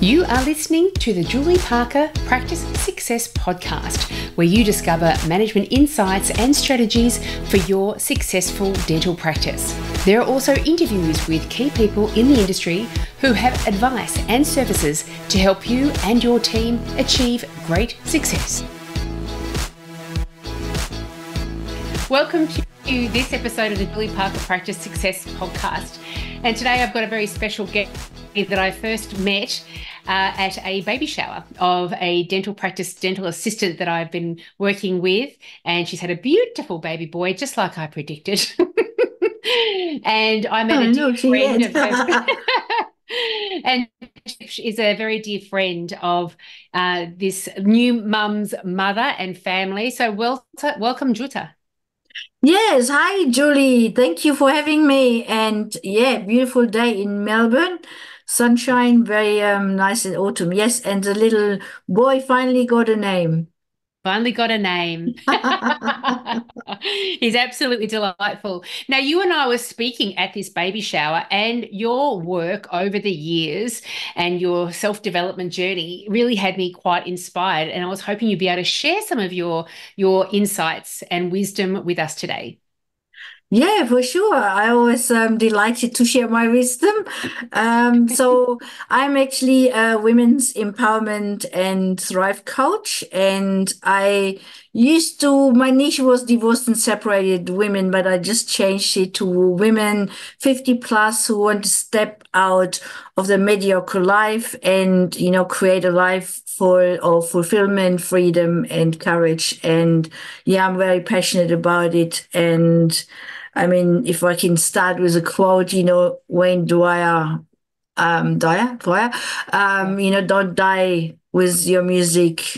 You are listening to the Julie Parker Practice Success Podcast, where you discover management insights and strategies for your successful dental practice. There are also interviews with key people in the industry who have advice and services to help you and your team achieve great success. Welcome to this episode of the Julie Parker Practice Success Podcast. And today I've got a very special guest that I first met at a baby shower of a dental assistant that I've been working with. And she's had a beautiful baby boy, just like I predicted. And I met a dear friend of hers. And she is a very dear friend of this new mum's mother and family. So welcome, Jutta. Yes, hi Julie. Thank you for having me. And yeah, beautiful day in Melbourne. Sunshine, very nice in autumn. Yes, and the little boy finally got a name. Finally got a name. He's absolutely delightful. Now, you and I were speaking at this baby shower, and your work over the years and your self-development journey really had me quite inspired. And I was hoping you'd be able to share some of your insights and wisdom with us today. Yeah, for sure. I always delighted to share my wisdom. So I'm actually a women's empowerment and thrive coach, and my niche was divorced and separated women, but I just changed it to women 50 plus who want to step out of the mediocre life and, create a life of fulfillment, freedom, and courage. And yeah, I'm very passionate about it. And I mean, if I can start with a quote, Wayne Dwyer, don't die with your music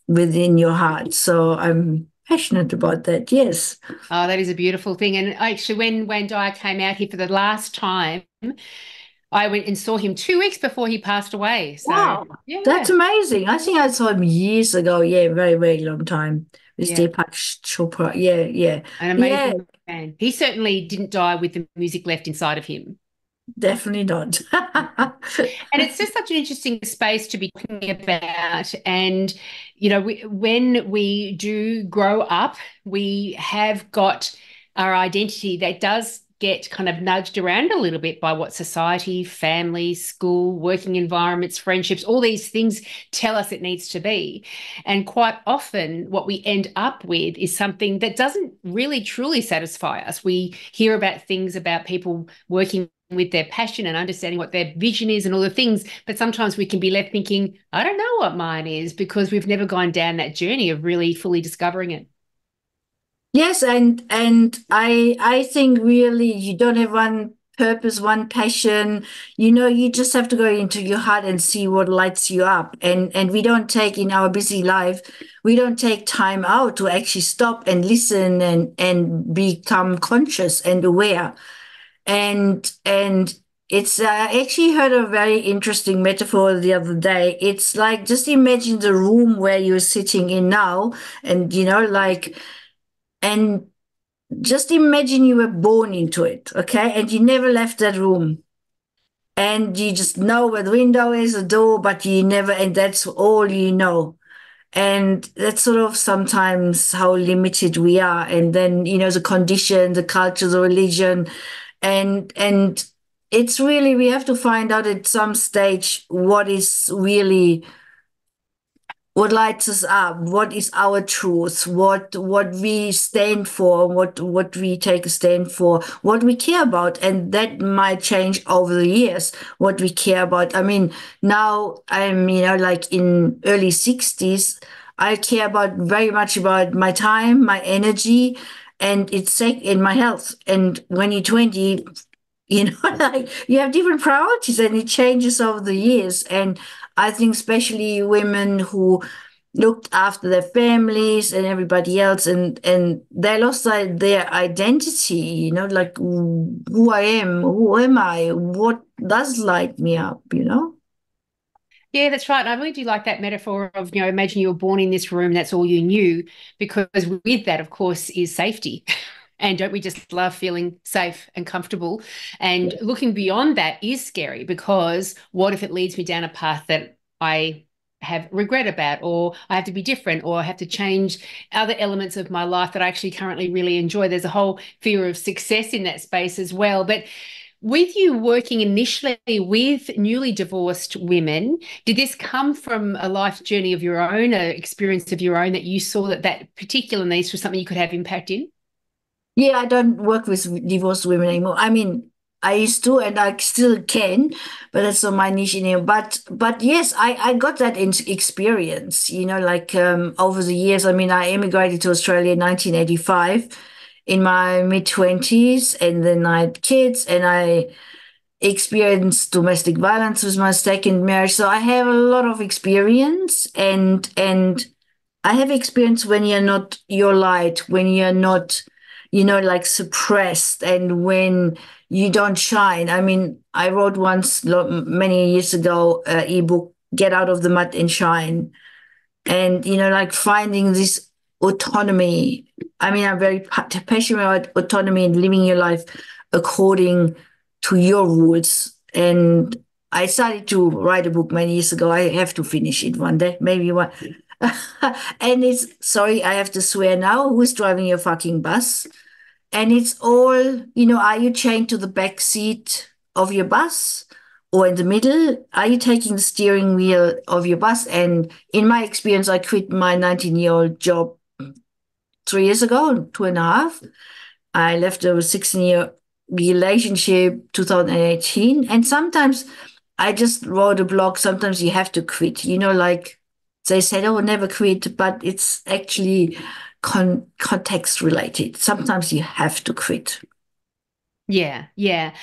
within your heart. So I'm passionate about that. Yes. Oh, that is a beautiful thing. And actually, when Wayne Dyer came out here for the last time, I went and saw him 2 weeks before he passed away. So, wow, yeah. That's amazing. I think I saw him years ago. Yeah, very, very long time. With Yeah. Deepak Chopra. Yeah. An amazing man. He certainly didn't die with the music left inside of him. Definitely not. And it's just such an interesting space to be talking about. And, when we do grow up, we have got our identity that does get kind of nudged around a little bit by what society, family, school, working environments, friendships, all these things tell us it needs to be. And quite often what we end up with is something that doesn't really truly satisfy us. We hear about things about people working with their passion and understanding what their vision is and all the things, but sometimes we can be left thinking, I don't know what mine is, because we've never gone down that journey of really fully discovering it. Yes, and I think really you don't have one purpose, one passion. You just have to go into your heart and see what lights you up. And we don't take in our busy life, we don't take time out to actually stop and listen and become conscious and aware. And it's I actually heard a very interesting metaphor the other day. It's like just imagine the room where you're sitting in now, and and just imagine you were born into it, okay? And you never left that room. And you just know where the window is, the door, but you never, and that's all you know. And that's sort of sometimes how limited we are. And then, the condition, the culture, the religion, and it's really, we have to find out at some stage what lights us up, what is our truth, what we stand for, what we take a stand for, what we care about. And that might change over the years, what we care about. I mean, now I'm, like in early 60s, I care very much about my time, my energy, and it's in my health. And when you're 20, like you have different priorities and it changes over the years. And I think especially women who looked after their families and everybody else, and they lost their identity, like who I am, who am I, what does light me up, Yeah, that's right. I really do like that metaphor of, imagine you were born in this room, that's all you knew, because with that, of course, is safety. And don't we just love feeling safe and comfortable? And looking beyond that is scary, because what if it leads me down a path that I have regret about, or I have to be different, or I have to change other elements of my life that I actually currently really enjoy. There's a whole fear of success in that space as well. But with you working initially with newly divorced women, did this come from a life journey of your own, an experience of your own, that you saw that that particular niche was something you could have impact in? Yeah, I don't work with divorced women anymore. I mean, I used to, and I still can, but that's not my niche anymore. But yes, I got that experience. Like over the years. I mean, I immigrated to Australia in 1985, in my mid 20s, and then I had kids, and I experienced domestic violence with my second marriage. So I have a lot of experience, and I have experience when you're not your light, when you're not, like suppressed, and when you don't shine. I mean, I wrote once many years ago ebook, Get Out of the Mud and Shine. And, like finding this autonomy. I mean, I'm very passionate about autonomy and living your life according to your rules. And I started to write a book many years ago. I have to finish it one day, maybe one. And it's, sorry, I have to swear now. Who's driving your fucking bus? And it's all, are you chained to the back seat of your bus or in the middle? Are you taking the steering wheel of your bus? And in my experience, I quit my 19-year-old job 3 years ago, 2.5. I left a 16-year relationship 2018. And sometimes I just wrote a blog. Sometimes you have to quit, like they said, oh, never quit, but it's actually context related. Sometimes you have to quit. Yeah, yeah.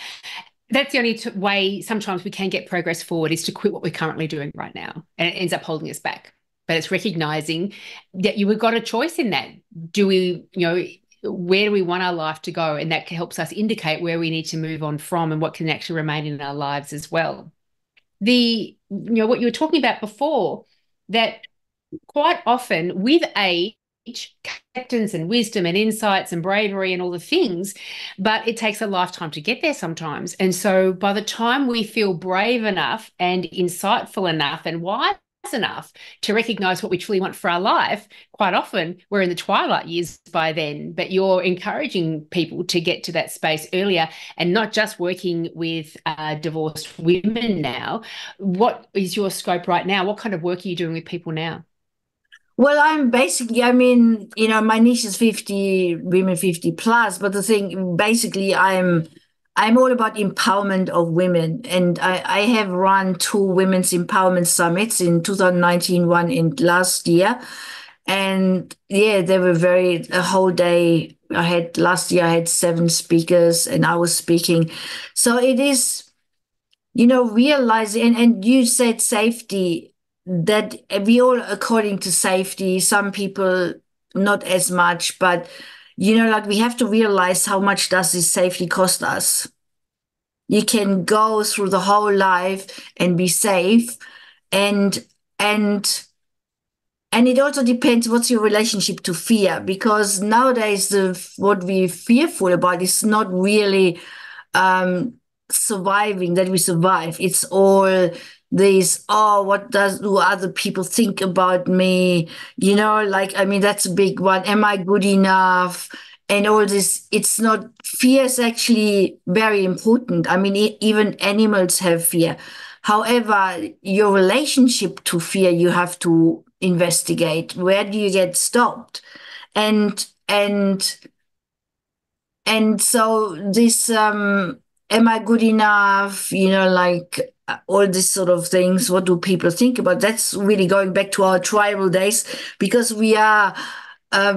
That's the only way sometimes we can get progress forward, is to quit what we're currently doing right now. And it ends up holding us back. But it's recognizing that you've got a choice in that. Do we, where do we want our life to go? And that helps us indicate where we need to move on from and what can actually remain in our lives as well. What you were talking about before, that quite often with age, acceptance and wisdom and insights and bravery and all the things, but it takes a lifetime to get there sometimes. And so by the time we feel brave enough and insightful enough and wise enough to recognize what we truly want for our life, quite often we're in the twilight years by then. But you're encouraging people to get to that space earlier, and not just working with divorced women now. What is your scope right now? What kind of work are you doing with people now? Well, I mean, my niche is 50 women, 50 plus, but the thing, basically, I'm all about empowerment of women. And I have run 2 women's empowerment summits in 2019, one in last year. And yeah, they were a whole day. Last year, I had 7 speakers and I was speaking. So it is, realizing, and you said safety, that we all according to safety, some people not as much, but like we have to realize how much does this safety cost us. You can go through the whole life and be safe, and and and it also depends what's your relationship to fear, because nowadays what we're fearful about is not really um, surviving, that we survive. It's all this, oh, do other people think about me? Like, I mean, that's a big one. Am I good enough? And all this, it's not, fear is actually very important. I mean, even animals have fear. However, your relationship to fear, you have to investigate. Where do you get stopped? And, and, and so this, am I good enough? Like all these sort of things. What do people think about? That's really going back to our tribal days, because we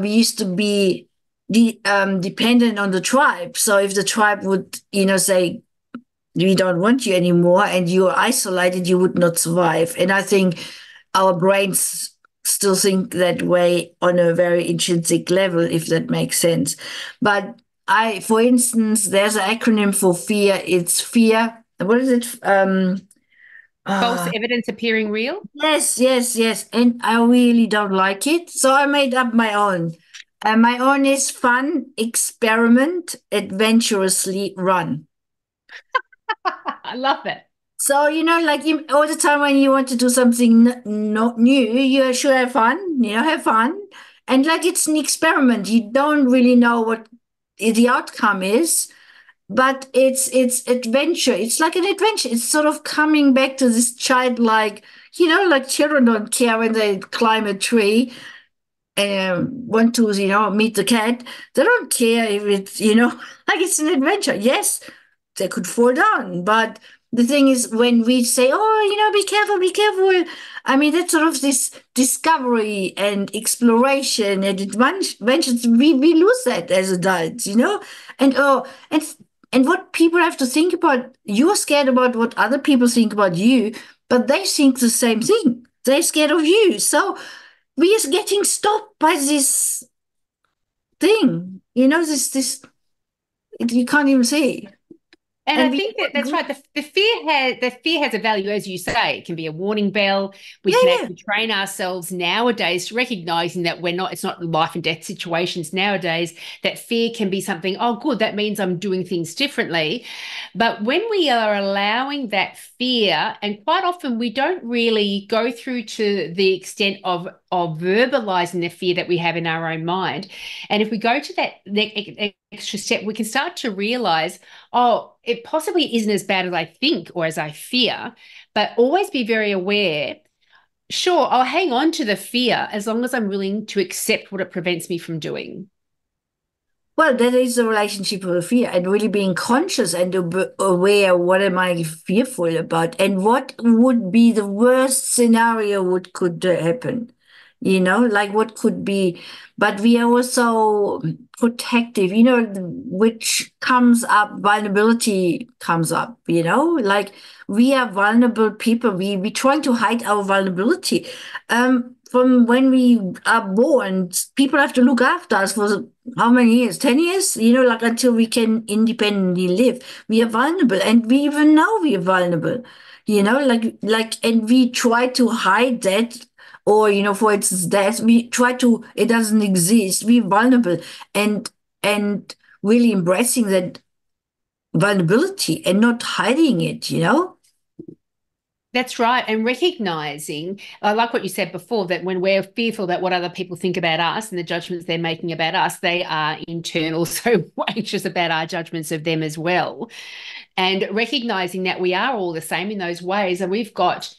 used to be dependent on the tribe. So if the tribe would, say, we don't want you anymore and you're isolated, you would not survive. And I think our brains still think that way on a very intrinsic level, if that makes sense. But for instance, there's an acronym for fear. It's fear. What is it? False evidence appearing real? Yes, yes, yes. And I really don't like it. So I made up my own. My own is fun, experiment, adventurously run. I love it. So, like all the time when you want to do something not new, you should have fun, have fun. And like it's an experiment. You don't really know what the outcome is, but it's adventure. It's like an adventure. It's sort of coming back to this childlike, like children don't care when they climb a tree and want to, meet the cat. They don't care if it's, like it's an adventure. Yes, they could fall down, but the thing is, when we say, "Oh, be careful, be careful," I mean, that's sort of this discovery and exploration and adventures. We lose that as adults, and and what people have to think about. You're scared about what other people think about you, but they think the same thing. They're scared of you, so we are getting stopped by this thing. This you can't even see. And I And we, think that that's right. The fear has a value, as you say. It can be a warning bell. We yeah, can yeah. actually train ourselves nowadays to recognizing that it's not life and death situations nowadays, that fear can be something, oh, good, that means I'm doing things differently. But when we are allowing that fear, and quite often we don't really go through to the extent of verbalizing the fear that we have in our own mind. And if we go to that extra step, we can start to realize, oh, it possibly isn't as bad as I think or as I fear, but always be very aware. Sure, I'll hang on to the fear as long as I'm willing to accept what it prevents me from doing. Well, that is the relationship with fear and really being conscious and aware what am I fearful about and what would be the worst scenario what could happen. Like what could be, but we are also protective, which comes up, vulnerability comes up, like we are vulnerable people. We trying to hide our vulnerability. From when we are born, people have to look after us for how many years? 10 years? Like until we can independently live. We are vulnerable and we even know we are vulnerable, and we try to hide that or, for instance, death, we try to, it doesn't exist. We're vulnerable and really embracing that vulnerability and not hiding it. That's right. And recognizing, I like what you said before, that when we're fearful about what other people think about us and the judgments they're making about us, they are in turn also anxious about our judgments of them as well. And recognizing that we are all the same in those ways. And we've got,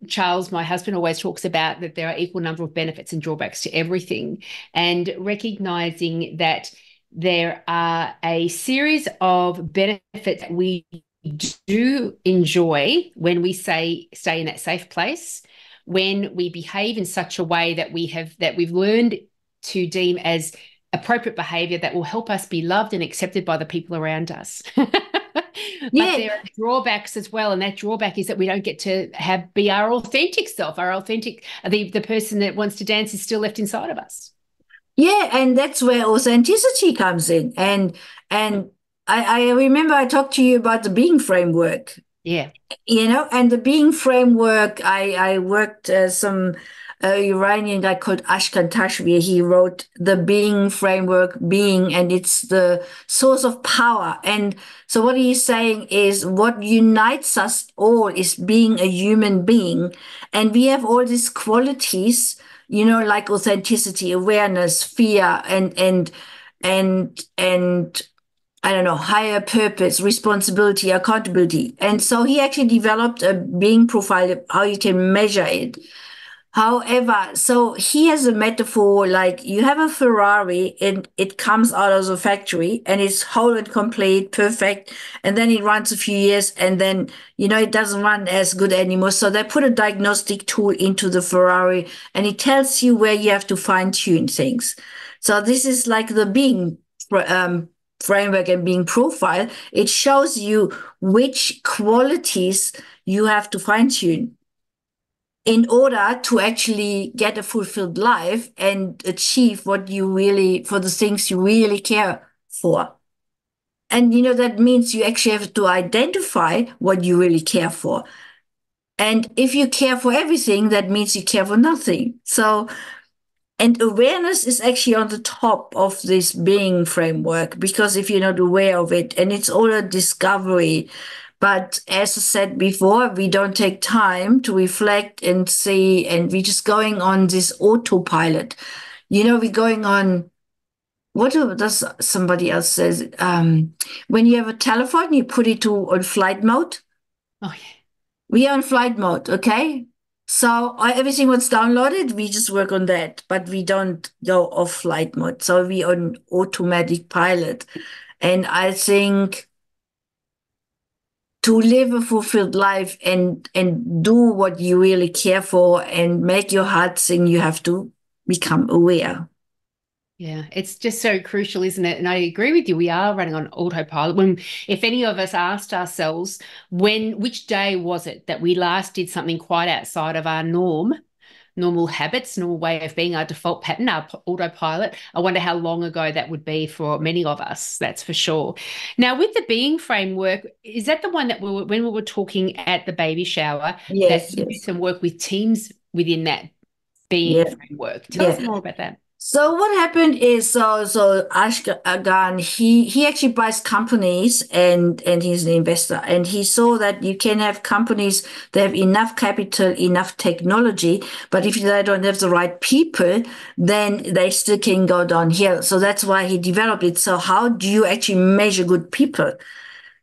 Charles, my husband, always talks about that there are equal number of benefits and drawbacks to everything. And recognizing that there are a series of benefits that we do enjoy when we stay in that safe place, when we behave in such a way that we've learned to deem as appropriate behavior that will help us be loved and accepted by the people around us. But Yeah. there are drawbacks as well, and that drawback is that we don't get to be our authentic self. The person that wants to dance is still left inside of us. Yeah, and that's where authenticity comes in. And I remember I talked to you about the being framework. Yeah. And the being framework, I worked some Iranian guy called Ashkan Tashvir. He wrote the being framework, being, and it's the source of power. And so what he's saying is what unites us all is being a human being. And we have all these qualities, like authenticity, awareness, fear, and I don't know, higher purpose, responsibility, accountability. And so he actually developed a being profile, how you can measure it. However, so he has a metaphor like you have a Ferrari and it comes out of the factory and it's whole and complete, perfect. And then it runs a few years and then, it doesn't run as good anymore. So they put a diagnostic tool into the Ferrari and it tells you where you have to fine tune things. So this is like the being framework and being profile. It shows you which qualities you have to fine tune in order to actually get a fulfilled life and achieve what you really, for the things you really care for. And, that means you actually have to identify what you really care for. And if you care for everything, that means you care for nothing. So, and awareness is actually on the top of this being framework, because if you're not aware of it, and it's all a discovery But as I said before, we don't take time to reflect and see, and we're just going on this autopilot. We're going on, what does somebody else says? When you have a telephone, you put it on flight mode. Oh, yeah. We are on flight mode, okay? So everything was downloaded, we just work on that, but we don't go off flight mode. So we on automatic pilot. And I think to live a fulfilled life and do what you really care for and make your heart sing, you have to become aware. Yeah, it's just so crucial, isn't it? And I agree with you. We are running on autopilot. If any of us asked ourselves, which day was it that we last did something quite outside of our normal habits, normal way of being, our default pattern, our autopilot, I wonder how long ago that would be for many of us. That's for sure. Now, with the being framework, is that the one that when we were talking at the baby shower, that Yes, you do yes. some work with teams within that being Yeah, framework? Tell us yeah. more about that. So what happened is, so Ashkan, he actually buys companies, and he's an investor, and he saw that you can have companies that have enough capital, enough technology, but if they don't have the right people, then they still can go downhill. So that's why he developed it. So how do you actually measure good people?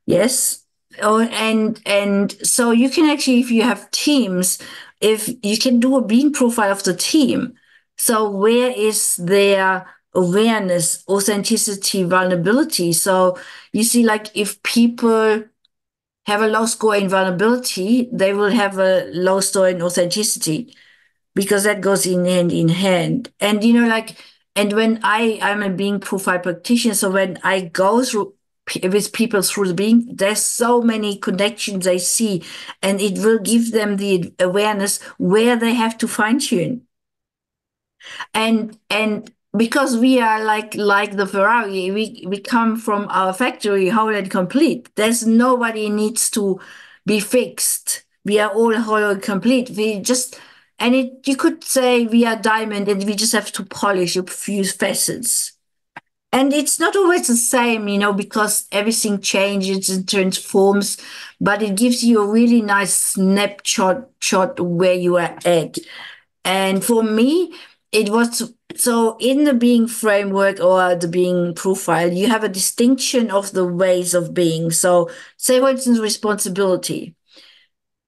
Yes. Oh, and so you can actually, if you have teams, if you can do a being profile of the team. So where is their awareness, authenticity, vulnerability? So you see, like if people have a low score in vulnerability, they will have a low score in authenticity because that goes in hand. And and when I'm a being profile practitioner, so when I go through with people through the being, there's so many connections they see, and it will give them the awareness where they have to fine tune. And because we are like the Ferrari, we come from our factory whole and complete. There's nobody needs to be fixed. We are all whole and complete. We just and it you could say we are diamond and we just have to polish a few facets. And it's not always the same, because everything changes and transforms, but it gives you a really nice snapshot shot where you are at. And for me, it was so in the being framework or the being profile, you have a distinction of the ways of being. So, say, for instance, responsibility.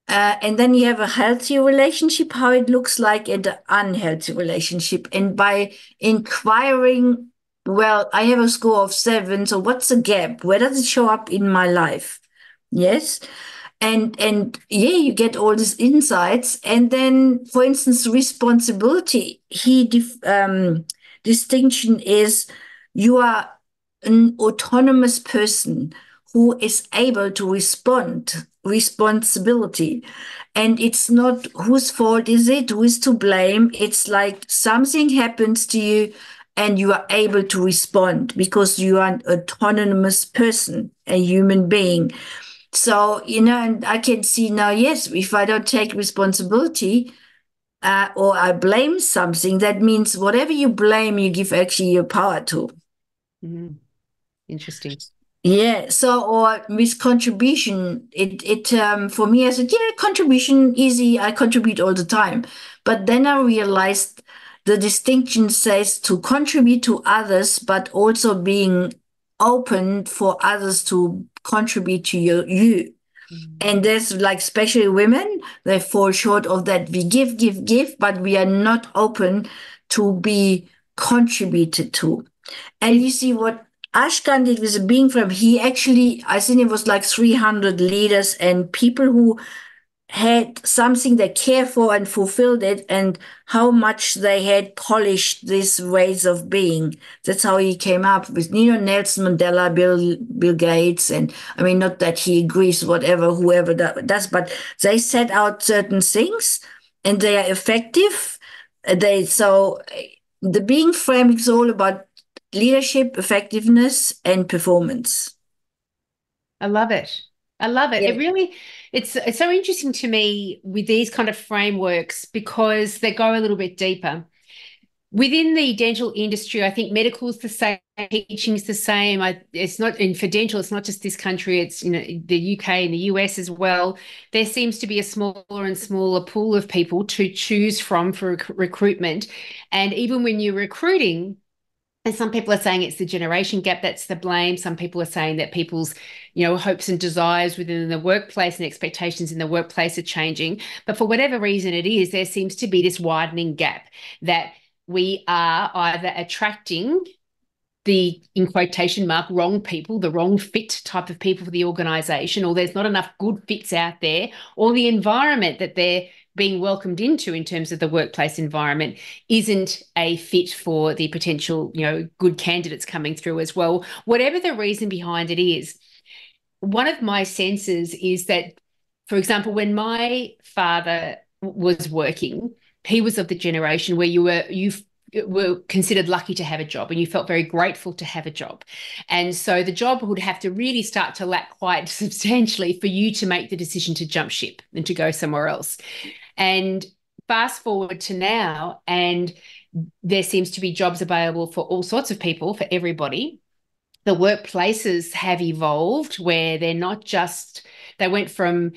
And then you have a healthy relationship, how it looks like, and an unhealthy relationship. And by inquiring, well, I have a score of 7, so what's the gap? Where does it show up in my life? Yes. And yeah, you get all these insights. And then, for instance, responsibility. Distinction is you are an autonomous person who is able to respond responsibility, and it's not whose fault is it, who is to blame. It's like something happens to you and you are able to respond because you are an autonomous person, a human being. So, and I can see now, yes, if I don't take responsibility or I blame something, that means whatever you blame, you give actually your power to. Mm, interesting. Yeah. So, or with contribution, for me, I said, yeah, contribution, easy. I contribute all the time. But then I realized the distinction says to contribute to others, but also being open for others to contribute to you. And there's like, especially women, they fall short of that. We give, give, give, but we are not open to be contributed to. And you see what Ashkan did with the being frame, he actually, I think it was like 300 leaders and people who had something they care for and fulfilled it, and how much they had polished these ways of being. That's how he came up with Nelson Mandela, Bill Gates, and I mean, not that he agrees whatever whoever does, but they set out certain things and they are effective. The being frame is all about leadership, effectiveness, and performance. I love it. I love it. Yeah. It's so interesting to me with these kind of frameworks because they go a little bit deeper. Within the dental industry, I think medical is the same, teaching is the same. It's not, and for dental, it's not just this country, it's, you know, the UK and the US as well. There seems to be a smaller and smaller pool of people to choose from for recruitment. And even when you're recruiting, and some people are saying it's the generation gap that's the blame. Some people are saying that people's, you know, hopes and desires within the workplace and expectations in the workplace are changing. But for whatever reason it is, there seems to be this widening gap that we are either attracting the, in quotation mark, wrong people, the wrong fit type of people for the organization, or there's not enough good fits out there, or the environment that they're being welcomed into in terms of the workplace environment isn't a fit for the potential, you know, good candidates coming through as well. Whatever the reason behind it is, one of my senses is that, for example, when my father was working, he was of the generation where you were considered lucky to have a job and you felt very grateful to have a job. And so the job would have to really start to lack quite substantially for you to make the decision to jump ship and to go somewhere else. And fast forward to now, and there seems to be jobs available for all sorts of people, for everybody. The workplaces have evolved where they're not just, they went from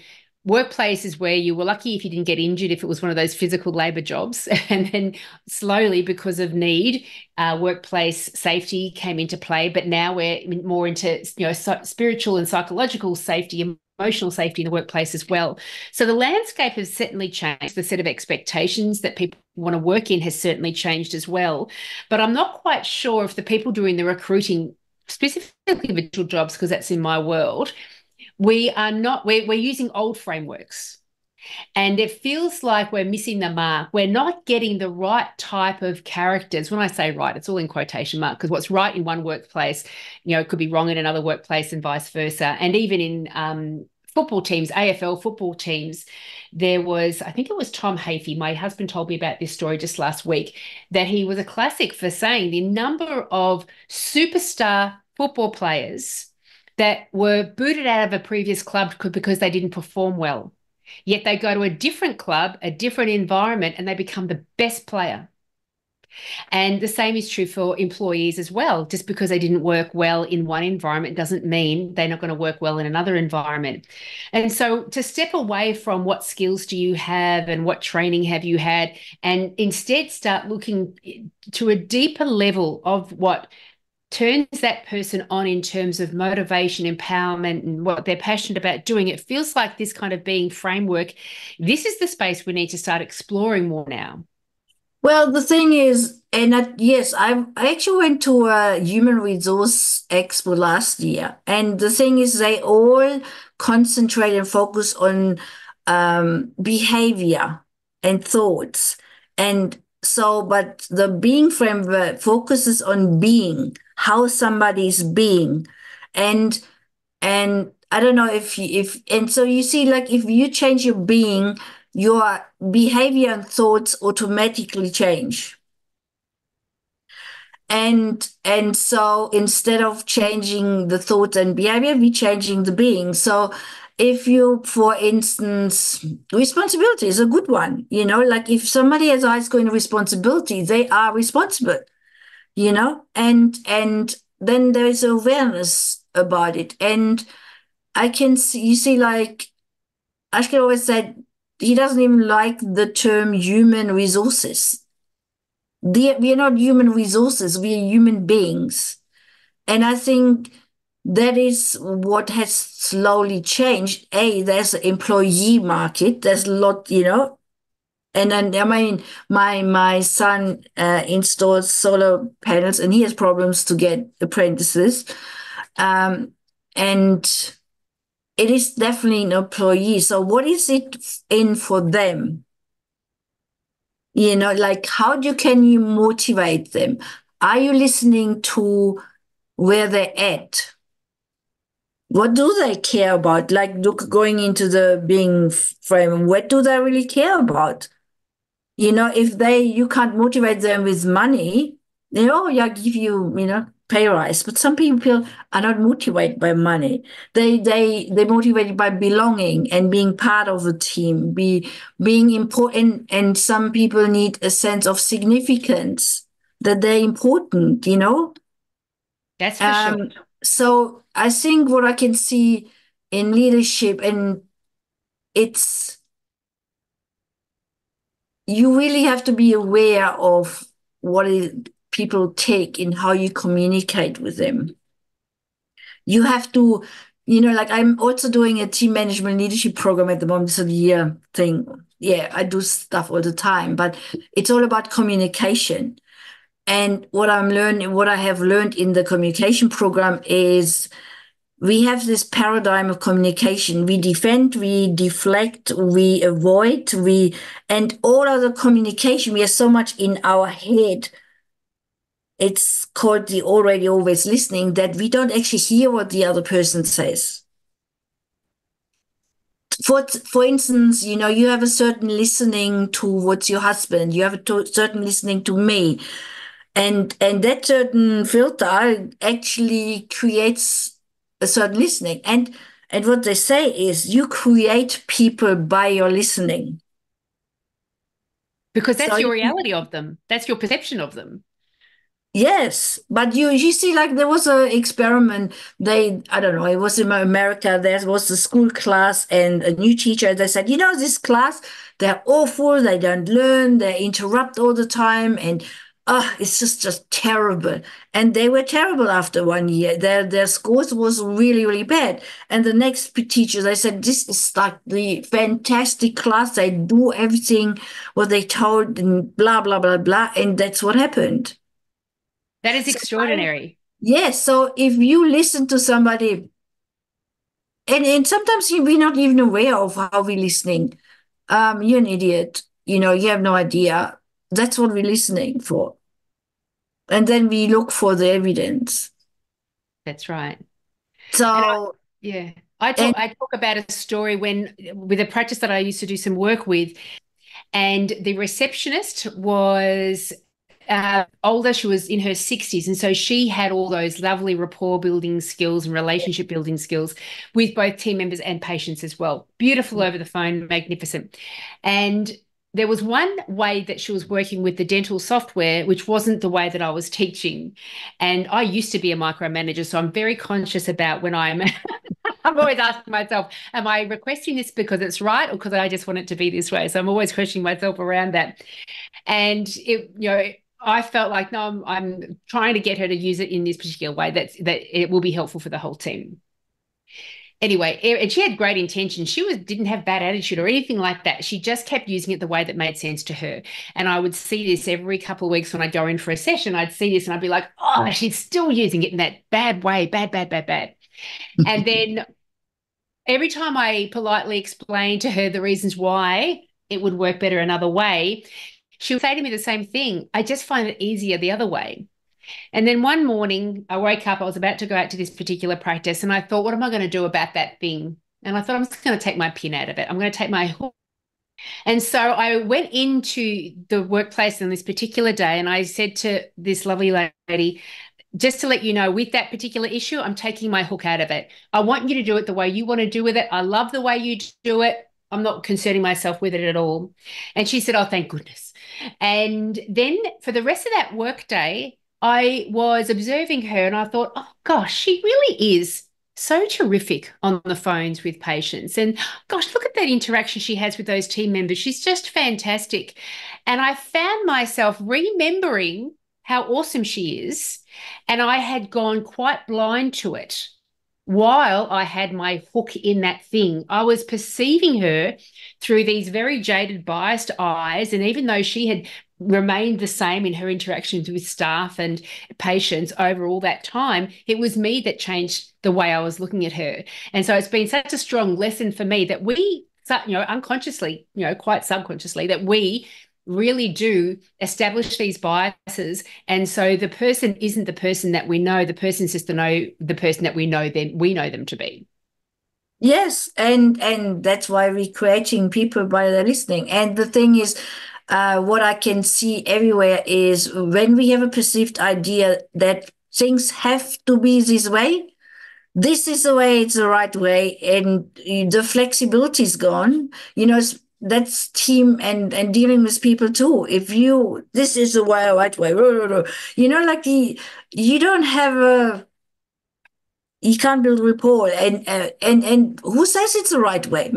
workplaces where you were lucky if you didn't get injured if it was one of those physical labor jobs, and then slowly, because of need, workplace safety came into play. But now we're more into, you know, spiritual and psychological safety, emotional safety in the workplace as well. So the landscape has certainly changed. The set of expectations that people want to work in has certainly changed as well. But I'm not quite sure if the people doing the recruiting, specifically virtual jobs, because that's in my world, we're using old frameworks, and it feels like we're missing the mark. We're not getting the right type of characters. When I say right, it's all in quotation mark, because what's right in one workplace, you know, it could be wrong in another workplace and vice versa. And even in football teams, AFL football teams, there was, I think it was Tom Hafey, my husband told me about this story just last week, that he was a classic for saying the number of superstar football players that were booted out of a previous club because they didn't perform well. Yet they go to a different club, a different environment, and they become the best player. And the same is true for employees as well. Just because they didn't work well in one environment doesn't mean they're not going to work well in another environment. And so to step away from what skills do you have and what training have you had, and instead start looking to a deeper level of what turns that person on in terms of motivation, empowerment, and what they're passionate about doing. It feels like this kind of being framework, this is the space we need to start exploring more now. Well, the thing is, yes, I actually went to a human resource expo last year, and the thing is, they all concentrate and focus on behavior and thoughts, and so, but the being framework focuses on being, how somebody's being, and I don't know and so you see, like, if you change your being, your behavior and thoughts automatically change. And so instead of changing the thoughts and behavior, we're changing the being. So if you, for instance, responsibility is a good one, you know, like if somebody has a high school responsibility, they are responsible, you know, and then there is awareness about it. And I can see, you see, like Ashkan always said, he doesn't even like the term human resources. We are not human resources, we are human beings. And I think that is what has slowly changed. There's an employee market, there's a lot, you know. And then, I mean, my son installs solar panels, and he has problems to get apprentices. And it is definitely an employee. So what is it in for them? You know, like can you motivate them? Are you listening to where they're at? What do they care about? Like, look, going into the being frame, what do they really care about? You know, if you can't motivate them with money, I give you, you know, pay rise. But some people are not motivated by money. They're motivated by belonging and being part of a team, being important. And some people need a sense of significance. that they're important, you know? That's for sure. So I think what I can see in leadership, and it's, you really have to be aware of people take in how you communicate with them. You have to, like I'm also doing a team management leadership program at the moment. So the year thing. Yeah, I do stuff all the time, but it's all about communication. And what I have learned in the communication program is we have this paradigm of communication. We defend, we deflect, we avoid, and all other communication, we are so much in our head. It's called the already always listening, that we don't actually hear what the other person says. For instance, you have a certain listening towards your husband, you have a certain listening to me, and that certain filter actually creates a certain listening. And what they say is you create people by your listening. Because that's your reality of them. That's your perception of them. Yes, but you see, like there was an experiment. I don't know, it was in America. There was a school class and a new teacher. They said, this class, they're awful. They don't learn. They interrupt all the time, and it's just terrible. And they were terrible after 1 year. Their scores was really, really bad. And the next teacher, they said, this is like the fantastic class. They do everything what they told, and blah blah blah blah. And that's what happened. That is extraordinary. Yes. So if you listen to somebody, and sometimes we're not even aware of how we're listening, you're an idiot. You have no idea. That's what we're listening for. And then we look for the evidence. That's right. So I talk about a story with a practice that I used to do some work with, and the receptionist was older. She was in her 60s. And so she had all those lovely rapport building skills and relationship building skills with both team members and patients as well. Beautiful over the phone, magnificent. And there was one way that she was working with the dental software, which wasn't the way that I was teaching. And I used to be a micromanager, so I'm very conscious about when I'm always asking myself, am I requesting this because it's right or because I just want it to be this way? So I'm always questioning myself around that. And I felt like, no, I'm trying to get her to use it in this particular way that it will be helpful for the whole team. Anyway, and she had great intention. She didn't have bad attitude or anything like that. She just kept using it the way that made sense to her. And I would see this every couple of weeks when I'd go in for a session. I'd see this and I'd be like, oh, she's still using it in that bad way, bad. And then every time I politely explained to her the reasons why it would work better another way, she would say to me the same thing. I just find it easier the other way. And then one morning I woke up, I was about to go out to this particular practice, and I thought, what am I going to do about that thing? And I thought, I'm just going to take my pin out of it. I'm going to take my hook. And so I went into the workplace on this particular day, and I said to this lovely lady, just to let you know, with that particular issue, I'm taking my hook out of it. I want you to do it the way you want to do with it. I love the way you do it. I'm not concerning myself with it at all. And she said, oh, thank goodness. And then for the rest of that work day, I was observing her and I thought, oh, gosh, she really is so terrific on the phones with patients. And gosh, look at that interaction she has with those team members. She's just fantastic. And I found myself remembering how awesome she is. And I had gone quite blind to it while I had my hook in that thing. I was perceiving her through these very jaded, biased eyes. And even though she had remained the same in her interactions with staff and patients over all that time, it was me that changed the way I was looking at her. And so it's been such a strong lesson for me that we, unconsciously, quite subconsciously, that we really do establish these biases. And so the person isn't the person that we know. The person's just the person that we know them to be. Yes, and that's why we're creating people by the listening. And the thing is, what I can see everywhere is when we have a perceived idea that things have to be this way, this is the way, it's the right way, and the flexibility is gone. that's team and dealing with people too. If this is the right way, like you don't have you can't build rapport, and who says it's the right way?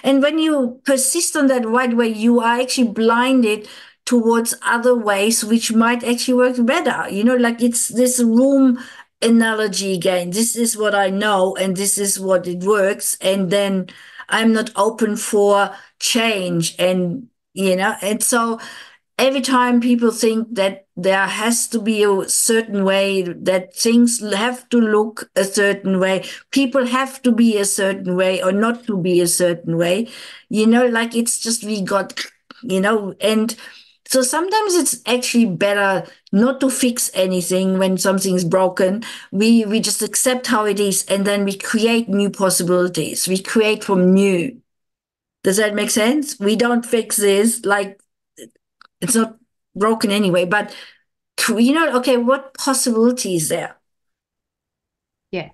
And when you persist on that right way, you are actually blinded towards other ways which might actually work better. Like it's this room analogy again. This is what I know, and this is what it works, and then I'm not open for change, and so every time people think that there has to be a certain way, that things have to look a certain way, people have to be a certain way or not to be a certain way, like it's just we got, and so sometimes it's actually better not to fix anything when something's broken. We just accept how it is, and then we create new possibilities. We create from new. Does that make sense? We don't fix this, like it's not broken anyway, but okay, what possibility is there? Yeah.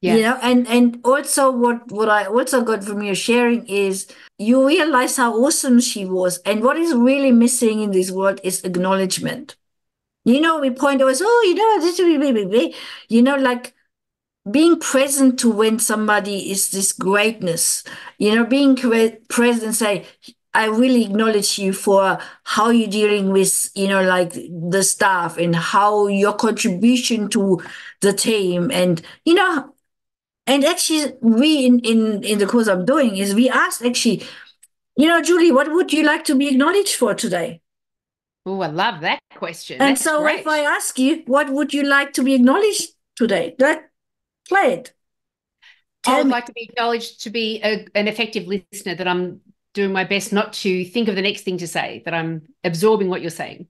Yeah. And also what I also got from your sharing is you realize how awesome she was. And what is really missing in this world is acknowledgement. We point always, this, like being present to when somebody is this greatness, being present, say, I really acknowledge you for how you're dealing with, like the staff and how your contribution to the team. And actually we in the course I'm doing is we asked actually, Julie, what would you like to be acknowledged for today? Oh, I love that question. And That's so great. if I ask you, what would you like to be acknowledged today? Play it. I would like to be acknowledged to be an effective listener, that I'm doing my best not to think of the next thing to say, that I'm absorbing what you're saying.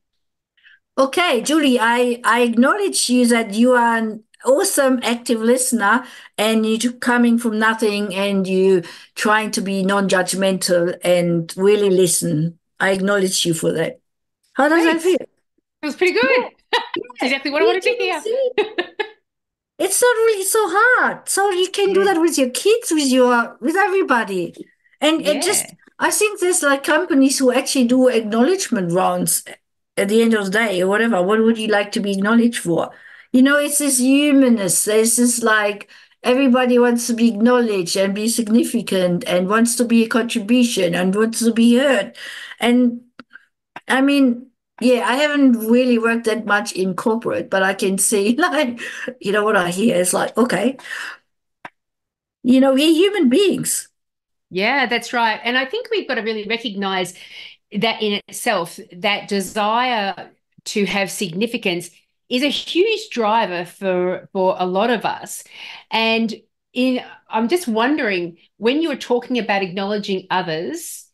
Okay, Julie, I acknowledge you that you are an awesome active listener, and you're coming from nothing and you trying to be non-judgmental and really listen. I acknowledge you for that. How does that feel? It was pretty good. Yeah. Exactly what I wanted to hear. It's not really so hard. So you can do that with your kids, with everybody. And I think there's like companies who actually do acknowledgement rounds at the end of the day or whatever. What would you like to be acknowledged for? It's this humanness. There's this like everybody wants to be acknowledged and be significant and wants to be a contribution and wants to be heard. And I mean, yeah, I haven't really worked that much in corporate, but I can see, like, what I hear is like, okay, we're human beings. Yeah, that's right. And I think we've got to really recognize that in itself, that desire to have significance is a huge driver for a lot of us. And I'm just wondering, when you were talking about acknowledging others,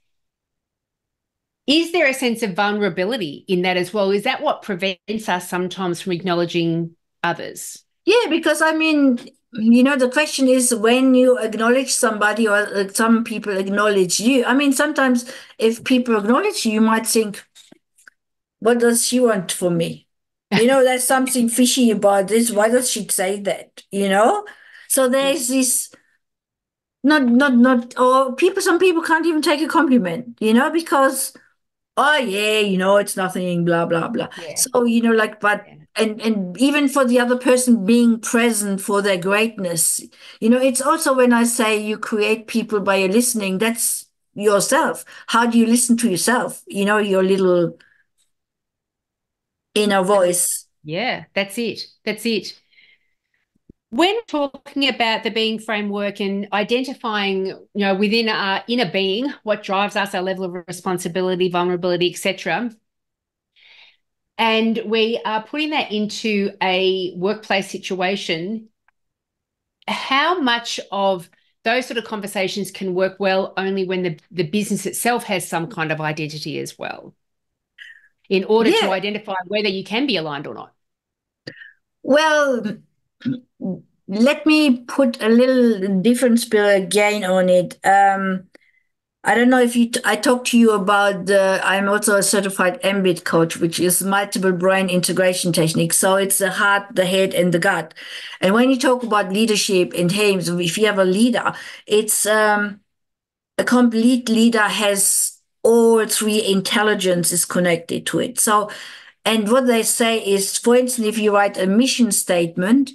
is there a sense of vulnerability in that as well? Is that what prevents us sometimes from acknowledging others? Yeah, because I mean, the question is when you acknowledge somebody or some people acknowledge you. I mean, sometimes if people acknowledge you, you might think, what does she want from me? There's something fishy about this. Why does she say that? So there's this not or some people can't even take a compliment, because oh yeah, it's nothing, blah blah blah. Yeah. So like, but and even for the other person being present for their greatness, it's also when I say you create people by your listening, that's yourself. How do you listen to yourself? Your little inner voice. Yeah, that's it. That's it. When talking about the being framework and identifying, within our inner being, what drives us, our level of responsibility, vulnerability, etc., and we are putting that into a workplace situation, how much of those sort of conversations can work well only when the business itself has some kind of identity as well, in order to identify whether you can be aligned or not? Well, let me put a little different spin again on it. I don't know if I talked to you about I'm also a certified MBIT coach, which is multiple brain integration technique. So it's the heart, the head, and the gut. And when you talk about leadership in teams, if you have a leader, it's a complete leader has all three intelligences connected to it. So, and what they say is, for instance, if you write a mission statement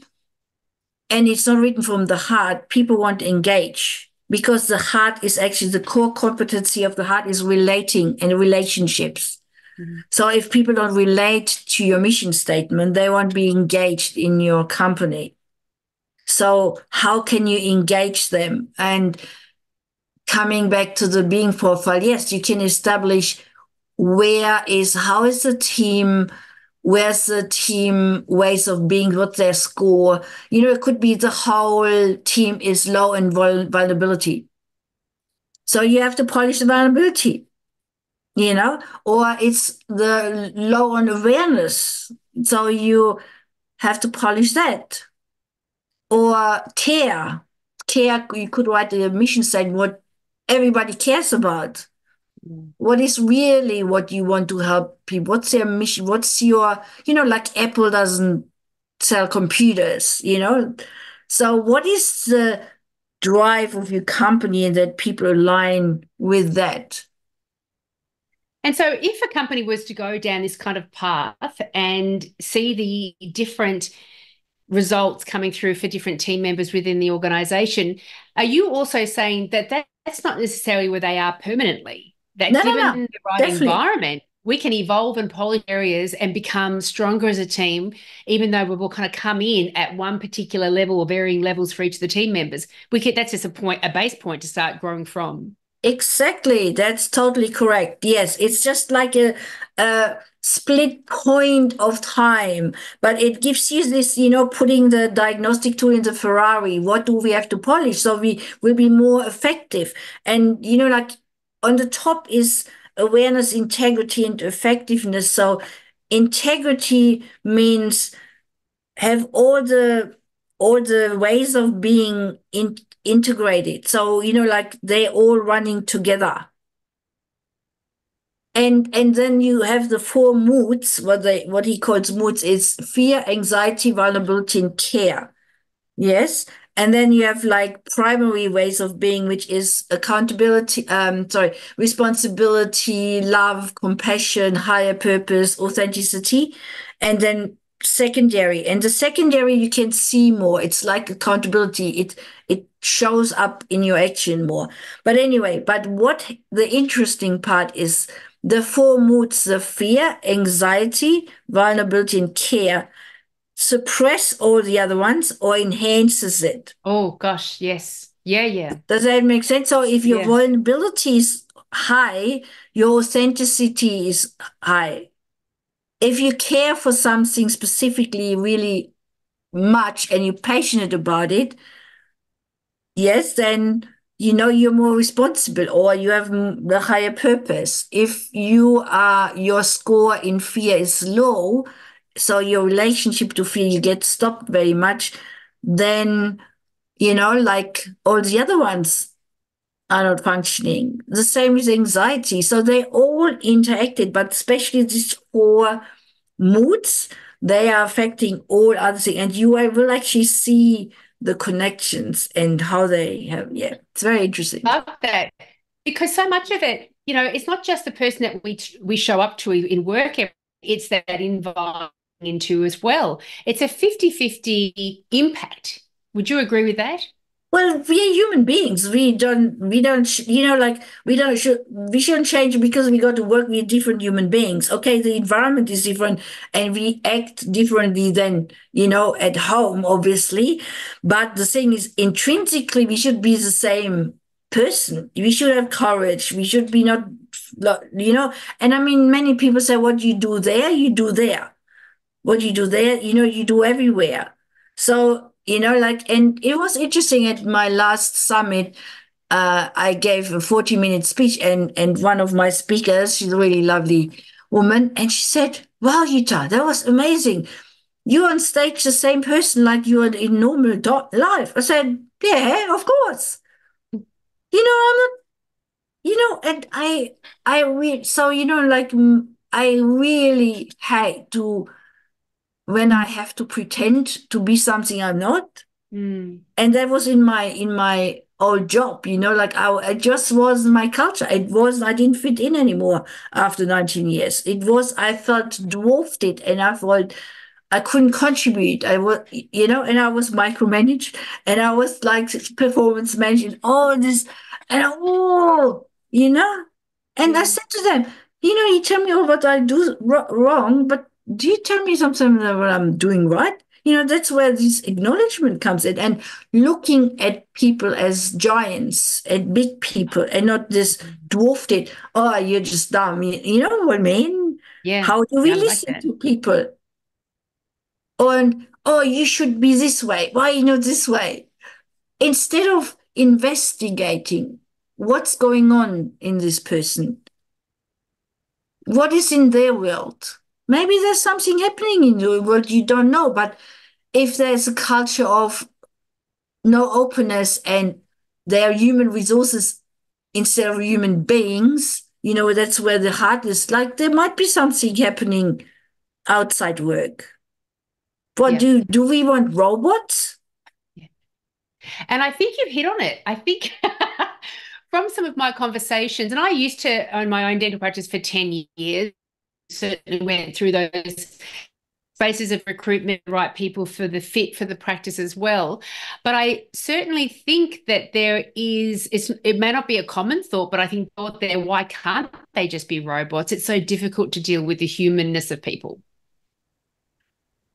and it's not written from the heart, people won't engage, because the heart is actually the core competency of the heart is relating and relationships. Mm-hmm. So if people don't relate to your mission statement, they won't be engaged in your company. So how can you engage them? And coming back to the being profile, yes, you can establish how is the team, where's the team ways of being, what's their score. It could be the whole team is low in vulnerability. So you have to polish the vulnerability, or it's the low on awareness. So you have to polish that. Or care. Care, you could write a mission statement, what everybody cares about. What is really what you want to help people? What's their mission? What's your, like Apple doesn't sell computers, So what is the drive of your company, and that people align with that? And so if a company was to go down this kind of path and see the different results coming through for different team members within the organization, are you also saying that that's not necessarily where they are permanently? That given the right definitely. Environment, we can evolve and polish areas and become stronger as a team, even though we will kind of come in at one particular level or varying levels for each of the team members. That's just a base point to start growing from. Exactly. That's totally correct. Yes. It's just like a split point of time, but it gives you this, putting the diagnostic tool in the Ferrari. What do we have to polish? So we will be more effective. And, like on the top is awareness, integrity, and effectiveness. So integrity means have all the ways of being integrated. So, like they're all running together. And then you have the four moods. What he calls moods is fear, anxiety, vulnerability, and care. Yes. And then you have like primary ways of being, which is accountability, responsibility, love, compassion, higher purpose, authenticity. And then secondary. And the secondary you can see more. It's like accountability. It shows up in your action more. But anyway, what the interesting part is, the four moods, the fear, anxiety, vulnerability, and care, suppress all the other ones or enhances it. Oh gosh, yes. Yeah. Does that make sense? So if your vulnerability is high, your authenticity is high. If you care for something specifically really much and you're passionate about it, yes, then you're more responsible, or you have the higher purpose. If your score in fear is low, so your relationship to fear, you get stopped very much, then, like all the other ones are not functioning. The same with anxiety. So they all interacted, but especially these four moods, they are affecting all other things. And you will actually see the connections and how they have, it's very interesting. Love that. Because so much of it, it's not just the person that we show up to in work, it's that environment into as well. It's a 50-50 impact. Would you agree with that? Well, we are human beings. We shouldn't change because we go to work. We're different human beings. Okay, the environment is different and we act differently than, at home, obviously. But the thing is, intrinsically, we should be the same person. We should have courage. We should be not, and I mean, many people say, what you do there, you do there. What you do there, you do everywhere. So, and it was interesting at my last summit, I gave a 40-minute speech and one of my speakers, she's a really lovely woman, and she said, wow, Jutta, that was amazing. You're on stage the same person like you are in normal life. I said, yeah, of course. I'm not, and I really hate to, when I have to pretend to be something I'm not. And that was in my old job, like it just wasn't my culture. I didn't fit in anymore after 19 years. I felt dwarfed it, and I thought I couldn't contribute. I was, and I was micromanaged, and I was like performance managing all this, and and I Yeah. said to them, you tell me all what I do wrong, but do you tell me something that what I'm doing right? That's where this acknowledgement comes in, and looking at people as giants, at big people, and not this dwarfed it. Oh, you're just dumb. You know what I mean? Yeah. How do we I like listen that. to people? Oh, you should be this way. Why are you not this way? Instead of investigating what's going on in this person, what is in their world. Maybe there's something happening in your world you don't know, but if there's a culture of no openness and they are human resources instead of human beings, that's where the heart is. Like there might be something happening outside work. What Yeah. do we want robots? Yeah. And I think you've hit on it. I think from some of my conversations, and I used to own my own dental practice for 10 years, certainly went through those spaces of recruitment, right people for the fit for the practice as well. But I certainly think that it may not be a common thought, but I think thought there, why can't they just be robots? It's so difficult to deal with the humanness of people.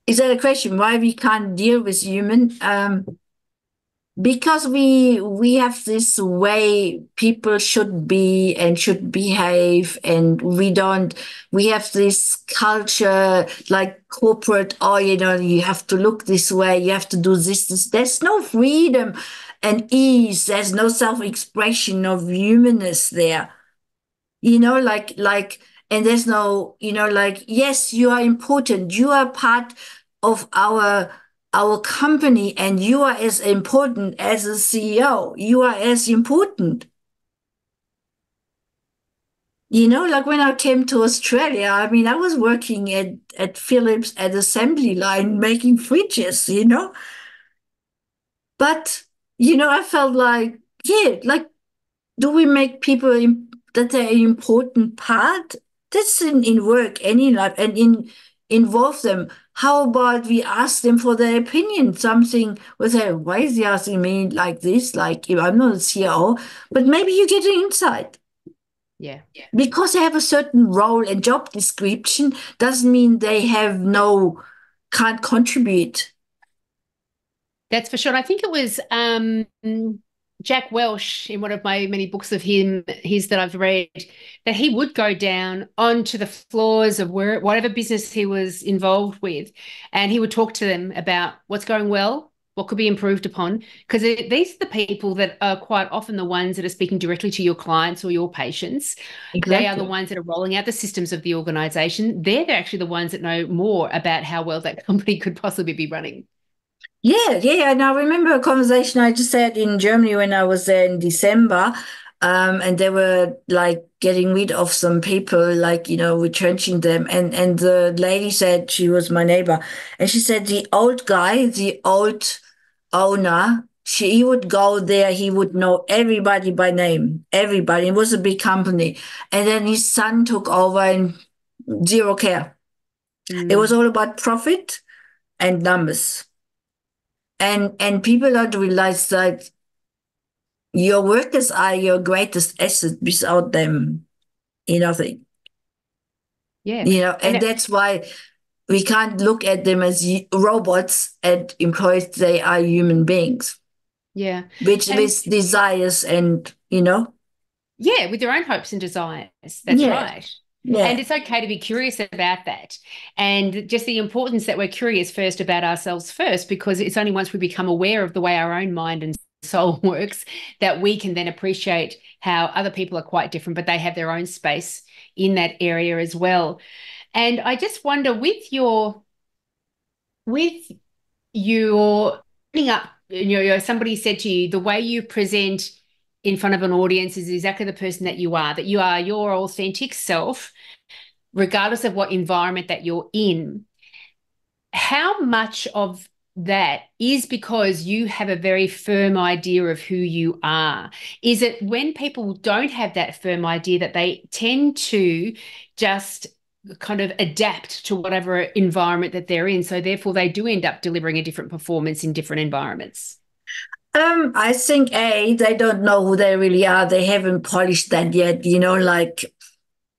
Is that a question? Why we can't deal with human? Because we have this way people should be and should behave, and we have this culture like corporate, oh, you have to look this way, you have to do this. There's no freedom and ease, there's no self-expression of humanness there, and there's no, yes, you are important, you are part of our company, and you are as important as a CEO. You are as important. Like when I came to Australia, I mean, I was working at Philips at assembly line making fridges, But, I felt like, yeah, like, do we make people that they're an important part? That's in work, any life, and involve them. How about we ask them for their opinion? Something with say, why is he asking me like this? Like, if I'm not a CEO, but maybe you get an insight. Yeah. Because they have a certain role and job description doesn't mean they can't contribute. That's for sure. And I think it was Jack Welch in one of my many books of his that I've read, that he would go down onto the floors of whatever business he was involved with, and he would talk to them about what's going well, what could be improved upon, because these are the people that are quite often the ones that are speaking directly to your clients or your patients. They are the Exactly. ones that are rolling out the systems of the organization. They're actually the ones that know more about how well that company could possibly be running. Yeah. And I remember a conversation I just had in Germany when I was there in December. And they were like getting rid of some people, like, retrenching them. And the lady said, she was my neighbor, and she said, the old guy, the old owner, he would go there, he would know everybody by name, everybody. It was a big company. And then his son took over and zero care. It was Mm, all about profit and numbers. And people don't realize that your workers are your greatest asset. Without them, nothing. yeah. And And that's why we can't look at them as robots and employees. They are human beings, yeah. which And with desires and yeah, with their own hopes and desires. That's yeah, right. And yeah, it's okay to be curious about that. And just the importance that we're curious first about ourselves first, because it's only once we become aware of the way our own mind and soul works that we can then appreciate how other people are quite different, but they have their own space in that area as well. And I just wonder with your opening up, somebody said to you, the way you present in front of an audience is exactly the person that you are your authentic self, regardless of what environment that you're in. How much of that is because you have a very firm idea of who you are? Is it when people don't have that firm idea that they tend to just kind of adapt to whatever environment that they're in? So therefore they do end up delivering a different performance in different environments. I think they don't know who they really are. They haven't polished that yet, like,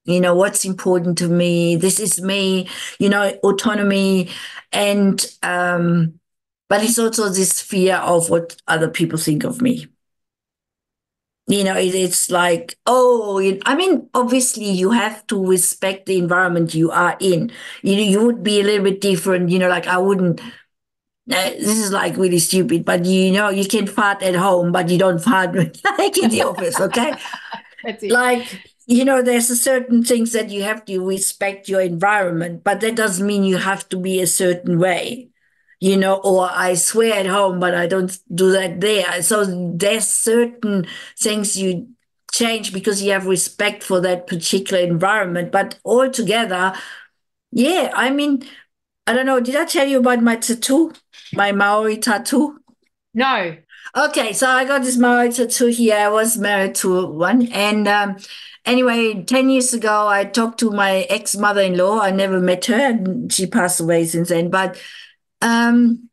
what's important to me. This is me, autonomy. And, but it's also this fear of what other people think of me. It's like, oh, I mean, obviously you have to respect the environment you are in. You would be a little bit different, like I wouldn't, this is like really stupid, but you can fart at home, but you don't fart like in the office, okay? That's it. Like, there's a certain things that you have to respect your environment, but that doesn't mean you have to be a certain way, or I swear at home, but I don't do that there. So there's certain things you change because you have respect for that particular environment. But altogether, yeah, I mean, I don't know. Did I tell you about my tattoo, my Maori tattoo? No. Okay, so I got this Maori tattoo here. I was married to one. And anyway, 10 years ago, I talked to my ex-mother-in-law. I never met her, and she passed away since then. But and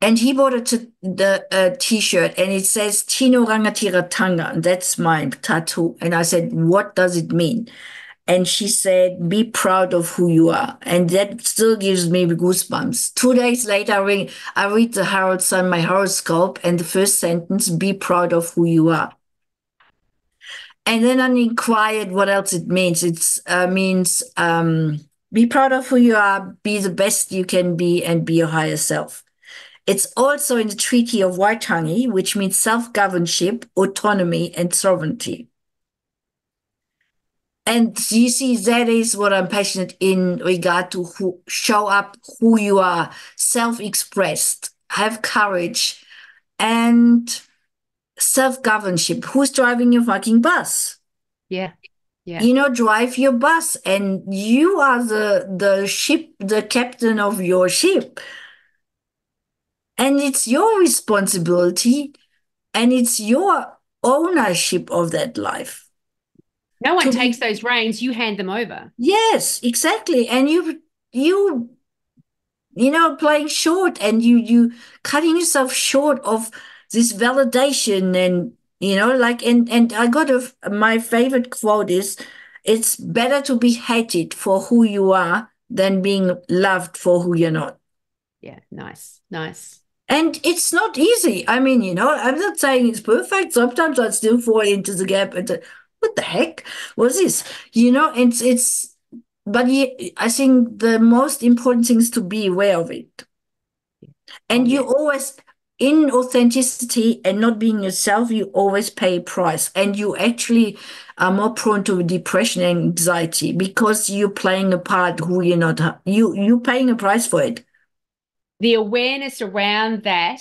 he bought a T-shirt, and it says Tino Rangatira Tanga, and that's my tattoo. And I said, what does it mean? And she said, be proud of who you are. And that still gives me goosebumps. 2 days later, I read the Herald Sun, my horoscope, and the first sentence, be proud of who you are. And then I inquired what else it means. It means be proud of who you are, be the best you can be, and be your higher self. It's also in the Treaty of Waitangi, which means self-governship, autonomy, and sovereignty. And you see, that is what I'm passionate in regard to show up who you are, self-expressed, have courage, and self-governship. Who's driving your fucking bus? Yeah. Yeah. Drive your bus, and you are the ship, the captain of your ship. And it's your responsibility, and it's your ownership of that life. No one takes those reins, you hand them over. Yes, exactly. And you playing short, and you cutting yourself short of this validation, and and I got my favorite quote is, it's better to be hated for who you are than being loved for who you're not. Yeah, nice. And it's not easy. I mean, I'm not saying it's perfect. Sometimes I still fall into the gap and what the heck was this? But I think the most important thing is to be aware of it. And you always, in authenticity and not being yourself, you always pay a price. And you actually are more prone to depression and anxiety because you're playing a part who you're not. You're paying a price for it. The awareness around that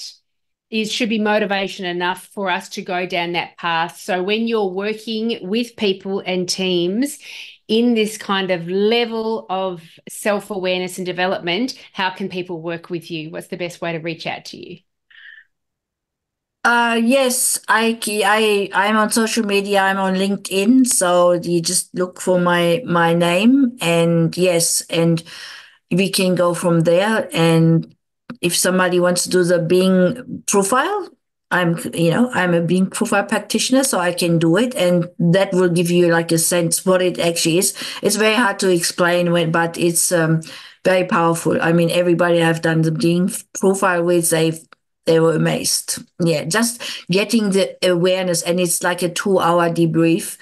should be motivation enough for us to go down that path. So when you're working with people and teams in this kind of level of self-awareness and development, how can people work with you? What's the best way to reach out to you? Yes, I'm on social media. I'm on LinkedIn. So you just look for my name, and yes, and we can go from there. And if somebody wants to do the Being profile, I'm a Being profile practitioner, so I can do it, and that will give you like a sense what it actually is. It's very hard to explain, but it's very powerful. I mean, everybody I've done the Being profile with, they were amazed. Yeah, just getting the awareness, and it's like a 2-hour debrief.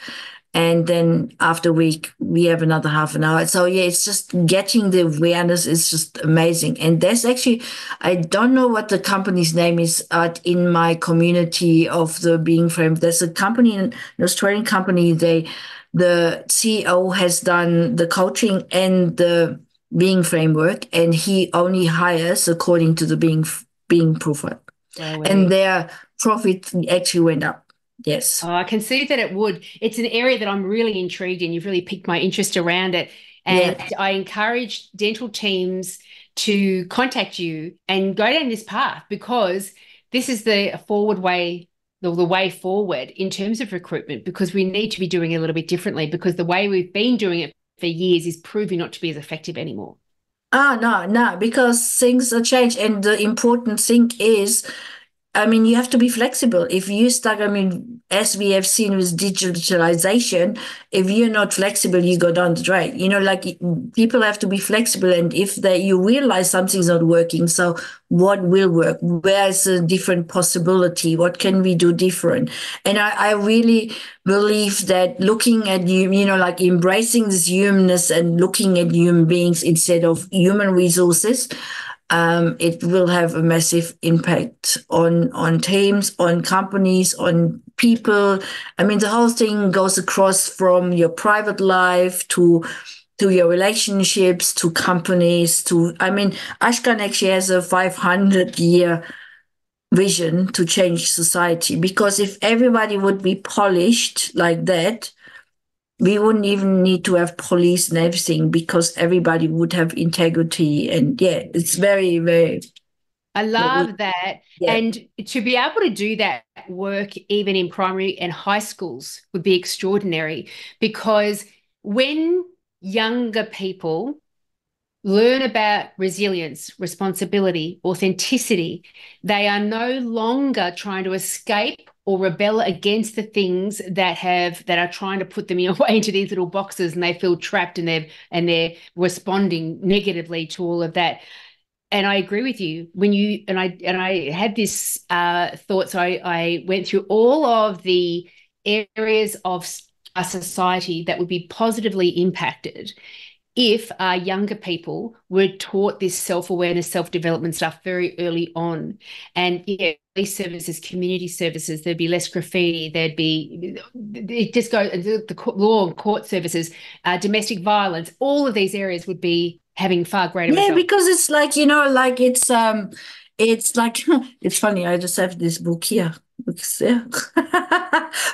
And then after we have another half an hour. So yeah, it's just getting the awareness is just amazing. And there's actually, I don't know what the company's name is, but in my community of the Being Frame, there's a company, an Australian company, the CEO has done the coaching and the Being framework, and he only hires according to the Being profile. Well, and their profit actually went up. Yes. Oh, I can see that it would. It's an area that I'm really intrigued in. You've really piqued my interest around it. And I encourage dental teams to contact you and go down this path, because this is the forward way, the way forward in terms of recruitment, because we need to be doing it a little bit differently, because the way we've been doing it for years is proving not to be as effective anymore. No, because things are changed. And the important thing is, I mean, you have to be flexible. If you stuck, I mean, as we have seen with digitalization, if you're not flexible, you go down the drain. You know, like people have to be flexible. And if you realize something's not working, so what will work? Where's a different possibility? What can we do different? And I really believe that looking at you know, like embracing this humanness and looking at human beings instead of human resources, it will have a massive impact on teams, on companies, on people. I mean, the whole thing goes across from your private life to your relationships, to companies, I mean, Ashkan actually has a 500-year vision to change society, because if everybody would be polished like that, we wouldn't even need to have police and everything, because everybody would have integrity. And yeah, it's very, very. I love that. Yeah. And to be able to do that work even in primary and high schools would be extraordinary, because when younger people learn about resilience, responsibility, authenticity, they are no longer trying to escape or rebel against the things that are trying to put them away into these little boxes, and they feel trapped, and they're responding negatively to all of that. And I agree with you when you and I had this thought. So I went through all of the areas of our society that would be positively impacted if our younger people were taught this self-awareness, self-development stuff very early on. And yeah, police services, community services, there'd be less graffiti, it just goes, the law and court services, domestic violence, all of these areas would be having far greater results. Because it's like, you know, like it's like, it's funny, I just have this book here. Yeah.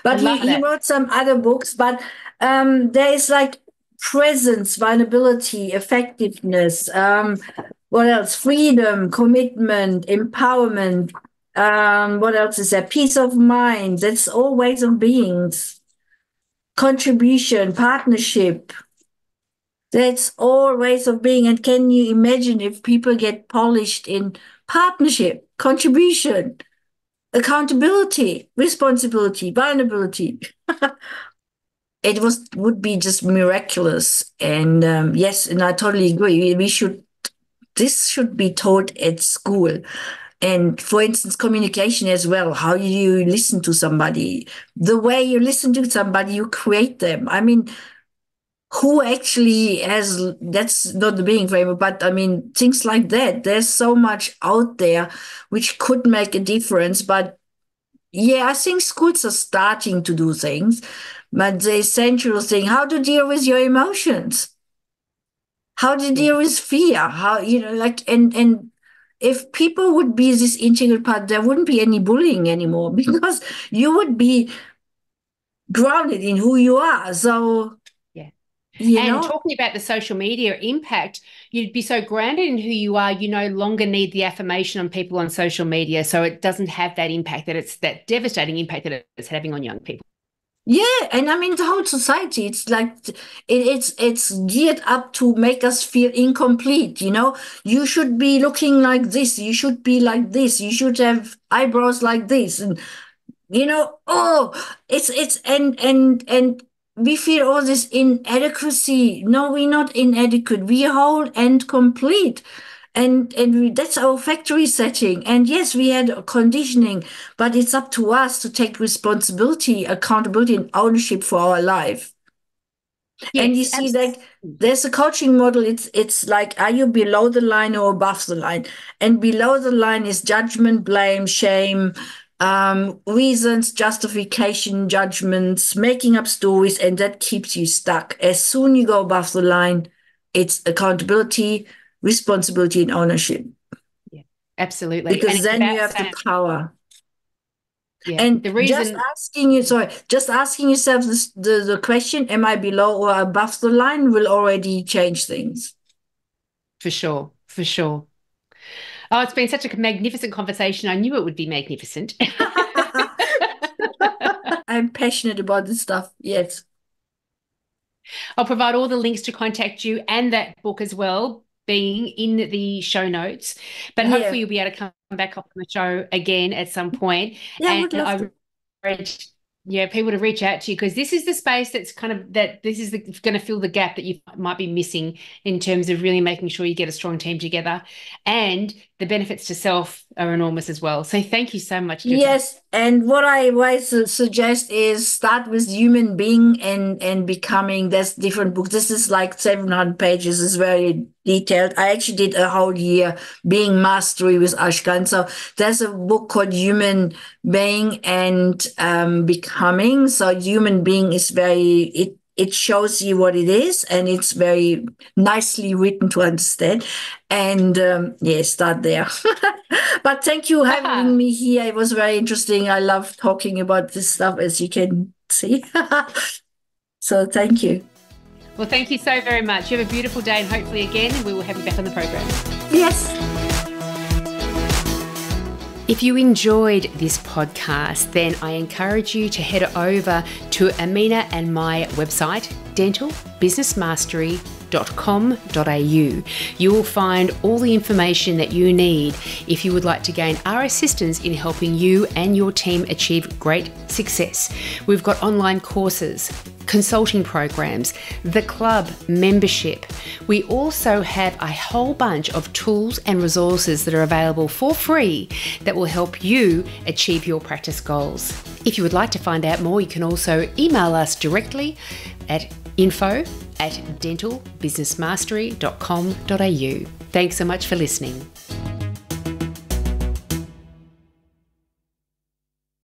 But he wrote some other books, but there is like presence, vulnerability, effectiveness, what else? Freedom, commitment, empowerment. What else is there? Peace of mind. That's all ways of beings. Contribution, partnership. That's all ways of being. And can you imagine if people get polished in partnership, contribution, accountability, responsibility, vulnerability? It would be just miraculous. And yes, and I totally agree. This should be taught at school. And for instance, communication as well. How you listen to somebody, the way you listen to somebody, you create them. I mean, who actually has, that's not the being framework, but I mean, things like that. There's so much out there which could make a difference. But yeah, I think schools are starting to do things. But the essential thing, how to deal with your emotions, how to deal with fear, how, you know, like, and if people would be this integral part, there wouldn't be any bullying anymore, because you would be grounded in who you are. So, yeah. You and know? Talking about the social media impact, you'd be so grounded in who you are, you no longer need the affirmation on people on social media. So it doesn't have that impact, that it's that devastating impact that it's having on young people. Yeah, and I mean the whole society, it's like it's geared up to make us feel incomplete, you know. You should be looking like this, you should be like this, you should have eyebrows like this, and you know, it's and we feel all this inadequacy. No, we're not inadequate. We're whole and complete. That's our factory setting. And yes, we had conditioning, but it's up to us to take responsibility, accountability, and ownership for our life. Yes, and you see that there's a coaching model. It's like, are you below the line or above the line? And below the line is judgment, blame, shame, reasons, justification, judgments, making up stories, and that keeps you stuck. As soon you go above the line, it's accountability, responsibility, and ownership. Yeah, absolutely. Because then you have the power. Yeah. And the reason, just asking yourself the question, am I below or above the line, will already change things. For sure. for sure. Oh, it's been such a magnificent conversation. I knew it would be magnificent. I'm passionate about this stuff. Yes. I'll provide all the links to contact you and that book as well, being in the show notes. But hopefully you'll be able to come back up on the show again at some point. Yeah, and I would love to. encourage people to reach out to you, because this is the space that's this is going to fill the gap that you might be missing in terms of really making sure you get a strong team together, and the benefits to self are enormous as well. So thank you so much, Jutta. Yes, and what I always suggest is start with human being and becoming. There's different books. This is like 700 pages. It's very detailed. I actually did a whole year being mastery with Ashkan. So there's a book called Human Being and Becoming. So human being is it shows you what it is, and it's very nicely written to understand. And start there. But thank you for having me here. It was very interesting. I love talking about this stuff, as you can see. So thank you. Well, thank you so very much. You have a beautiful day, and hopefully again we will have you back on the program. Yes. If you enjoyed this podcast, then I encourage you to head over to Amina and my website, dentalbusinessmastery.com.au. You will find all the information that you need if you would like to gain our assistance in helping you and your team achieve great success. We've got online courses, consulting programs, the club membership. We also have a whole bunch of tools and resources that are available for free that will help you achieve your practice goals. If you would like to find out more, you can also email us directly at info@dentalbusinessmastery.com.au. Thanks so much for listening.